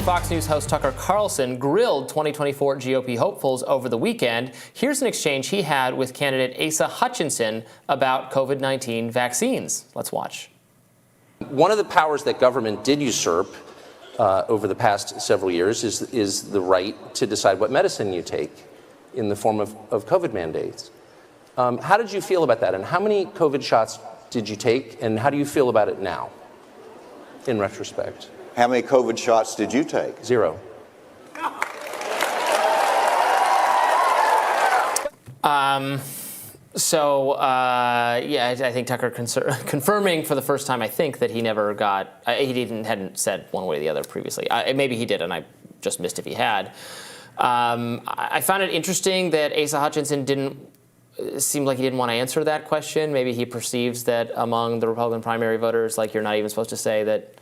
Fox News host Tucker Carlson grilled 2024 GOP hopefuls over the weekend. Here's an exchange he had with candidate Asa Hutchinson about COVID-19 vaccines. Let's watch. One of the powers that government did usurp over the past several years is the right to decide what medicine you take in the form of COVID mandates. How did you feel about that? And how many COVID shots did you take? And how do you feel about it now, in retrospect? How many COVID shots did you take? 0. Yeah, I think Tucker confirming for the first time, I think, that he never got, hadn't said one way or the other previously. Maybe he did, and I just missed if he had. I found it interesting that Asa Hutchinson seemed like he didn't want to answer that question. Maybe he perceives that among the Republican primary voters, like, you're not even supposed to say that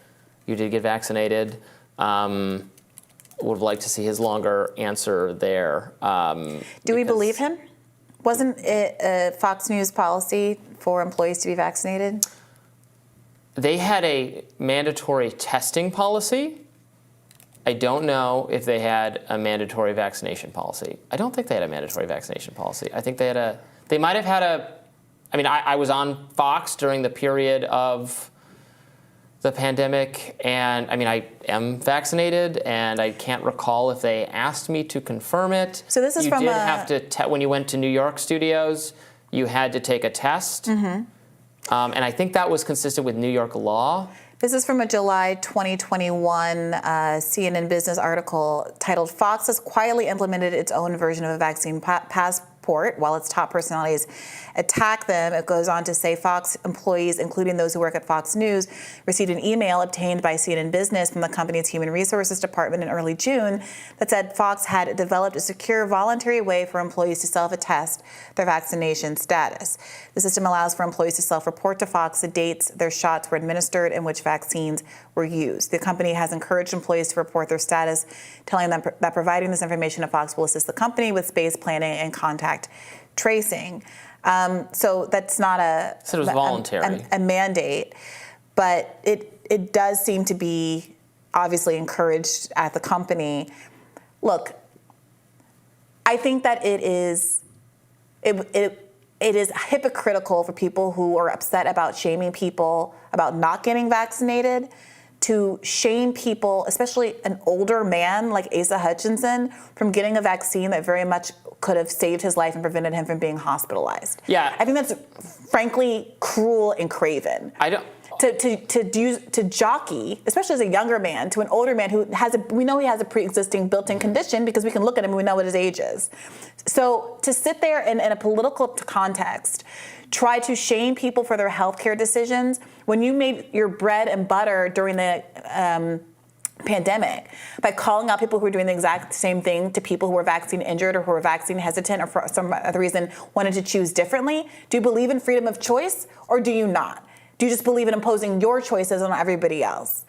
you did get vaccinated. Would have liked to see his longer answer there. Do we believe him? Wasn't it a Fox News policy for employees to be vaccinated? They had a mandatory testing policy. I don't know if they had a mandatory vaccination policy. I don't think they had a mandatory vaccination policy. I think they might have had I was on Fox during the period of the pandemic, and I am vaccinated, and I can't recall if they asked me to confirm it. So this is you did have to when you went to New York studios, you had to take a test, and I think that was consistent with New York law. This is from a July 2021 CNN Business article titled "Fox has quietly implemented its own version of a vaccine passport while its top personalities attack them." It goes on to say Fox employees, including those who work at Fox News, received an email obtained by CNN Business from the company's Human Resources Department in early June that said Fox had developed a secure, voluntary way for employees to self-attest their vaccination status. The system allows for employees to self-report to Fox the dates their shots were administered and which vaccines were used. The company has encouraged employees to report their status, telling them that providing this information to Fox will assist the company with space planning and contact tracing. So that's not So it was voluntary. a mandate, but it does seem to be obviously encouraged at the company. Look, I think that it is hypocritical for people who are upset about shaming people about not getting vaccinated to shame people, especially an older man like Asa Hutchinson, from getting a vaccine that very much could have saved his life and prevented him from being hospitalized. Yeah. I think that's frankly cruel and craven. I don't... To jockey, especially as a younger man, to an older man who we know he has a pre-existing built-in condition because we can look at him and we know what his age is. So to sit there in a political context, try to shame people for their healthcare decisions when you made your bread and butter during the pandemic by calling out people who were doing the exact same thing to people who were vaccine injured or who were vaccine hesitant or for some other reason wanted to choose differently. Do you believe in freedom of choice or do you not? Do you just believe in imposing your choices on everybody else?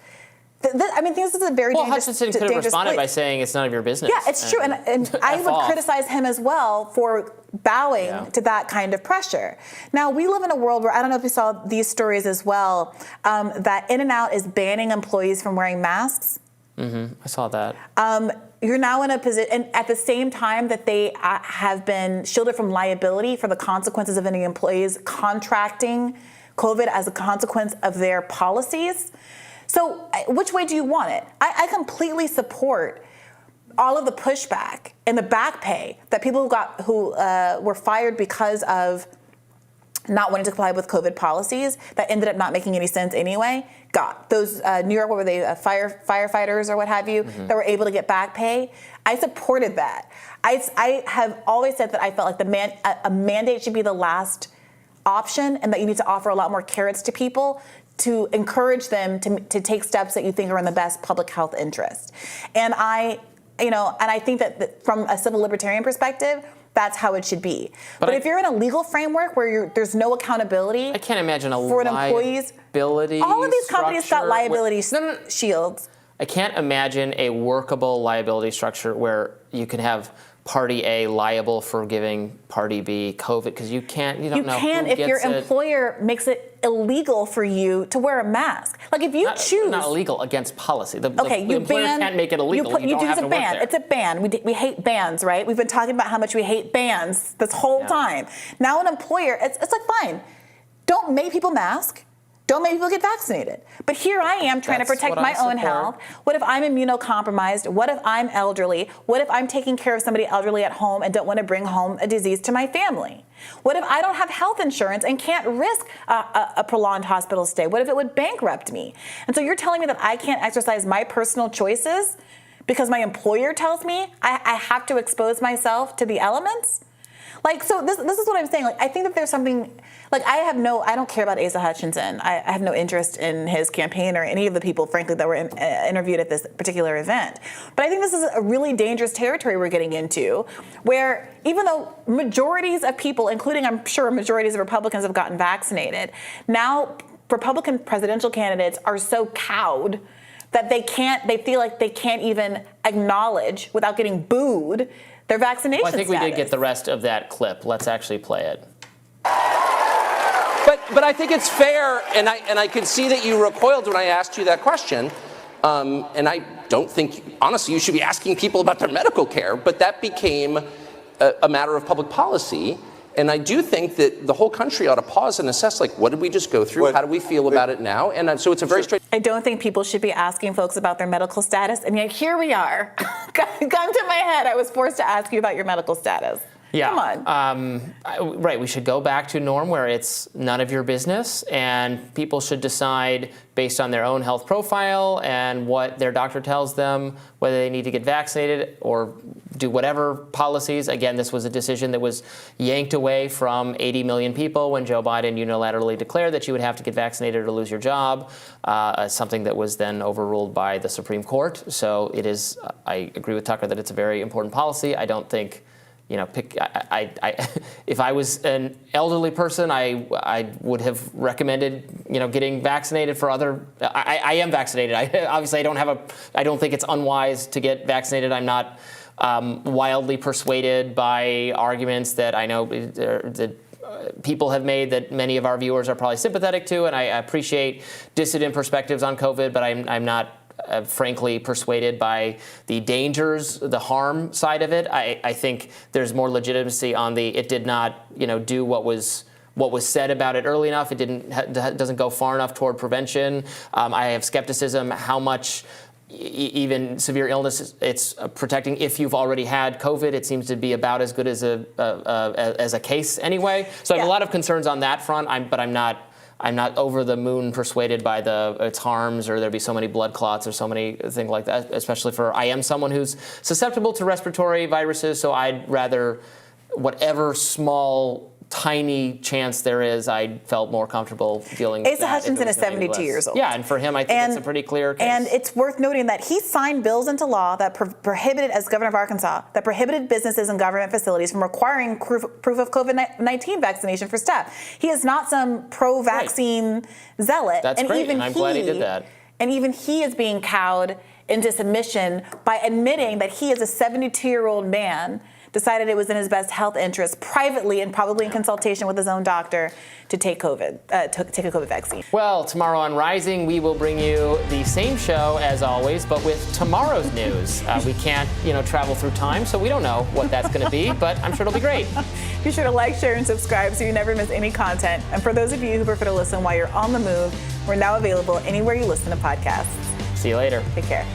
This is a very dangerous. Hutchinson could have responded by saying it's none of your business. Yeah, it's true, and I would criticize him as well for bowing to that kind of pressure. Now, we live in a world where, I don't know if you saw these stories as well, that In-N-Out is banning employees from wearing masks. I saw that. You're now in a position, and at the same time that they have been shielded from liability for the consequences of any employees contracting COVID as a consequence of their policies. So which way do you want it? I completely support all of the pushback and the back pay that people who were fired because of not wanting to comply with COVID policies that ended up not making any sense anyway got. Those New York, what were they, firefighters or what have you, that were able to get back pay. I supported that. I have always said that I felt like a mandate should be the last option and that you need to offer a lot more carrots to people to encourage them to take steps that you think are in the best public health interest. And I think that from a civil libertarian perspective, that's how it should be. But if you're in a legal framework where there's no accountability, I can't imagine for employees. All of these companies got liability shields. I can't imagine a workable liability structure where you can have Party A liable for giving Party B COVID? Because you don't know You can who if your gets it. employer makes it illegal for you to wear a mask. Like if you choose. Not illegal, against policy. The You employer ban. can't make it illegal. You don't have to work there. It's a ban. We hate bans, right? We've been talking about how much we hate bans this whole time. Now an employer, it's like, fine, don't make people mask. Don't make people get vaccinated. But here I am trying to protect my own health. What if I'm immunocompromised? What if I'm elderly? What if I'm taking care of somebody elderly at home and don't want to bring home a disease to my family? What if I don't have health insurance and can't risk a prolonged hospital stay? What if it would bankrupt me? And so you're telling me that I can't exercise my personal choices because my employer tells me I have to expose myself to the elements? Like, so this is what I'm saying. Like, I think that there's something, like, I don't care about Asa Hutchinson. I have no interest in his campaign or any of the people, frankly, that were interviewed at this particular event. But I think this is a really dangerous territory we're getting into, where even though majorities of people, including I'm sure majorities of Republicans, have gotten vaccinated, now Republican presidential candidates are so cowed that they feel like they can't even acknowledge without getting booed their vaccination Well, I think status. we did get the rest of that clip. Let's actually play it. But I think it's fair, and I could see that you recoiled when I asked you that question. And I don't think, honestly, you should be asking people about their medical care, but that became a matter of public policy. And I do think that the whole country ought to pause and assess, like, what did we just go through? How do we feel about it now? And so it's a very straight. I don't think people should be asking folks about their medical status, and yet here we are. Gun to my head, I was forced to ask you about your medical status. Yeah. Come on. Right. We should go back to a norm where it's none of your business, and people should decide based on their own health profile and what their doctor tells them whether they need to get vaccinated or do whatever policies. Again, this was a decision that was yanked away from 80 million people when Joe Biden unilaterally declared that you would have to get vaccinated or lose your job, something that was then overruled by the Supreme Court. So it is, I agree with Tucker that it's a very important policy. I don't think, if I was an elderly person, I would have recommended, getting vaccinated for other. I am vaccinated. Obviously, I don't think it's unwise to get vaccinated. I'm not wildly persuaded by arguments that I know that people have made that many of our viewers are probably sympathetic to, and I appreciate dissident perspectives on COVID, but I'm not frankly persuaded by the dangers, the harm side of it. I think there's more legitimacy on it did not, do what was said about it early enough. It doesn't go far enough toward prevention. I have skepticism how much even severe illness it's protecting. If you've already had COVID, it seems to be about as good as a case anyway. So I have a lot of concerns on that front. But I'm not over the moon persuaded by its harms, or there'd be so many blood clots or so many things like that, especially I am someone who's susceptible to respiratory viruses, so I'd rather, whatever small, tiny chance there is, I felt more comfortable dealing with Asa that. Hutchinson is 72 years old. Yeah, and for him, I think it's a pretty clear case. And it's worth noting that he signed bills into law that prohibited, as governor of Arkansas, that prohibited businesses and government facilities from requiring proof of COVID-19 vaccination for staff. He is not some pro-vaccine zealot. That's great, and I'm glad he did that. And even he is being cowed into submission by admitting that he is a 72-year-old man decided it was in his best health interest, privately and probably in consultation with his own doctor, to take a COVID vaccine. Well, tomorrow on Rising, we will bring you the same show as always, but with tomorrow's news. We can't, travel through time, so we don't know what that's going to be, but I'm sure it'll be great. Be sure to like, share, and subscribe so you never miss any content. And for those of you who prefer to listen while you're on the move, we're now available anywhere you listen to podcasts. See you later. Take care.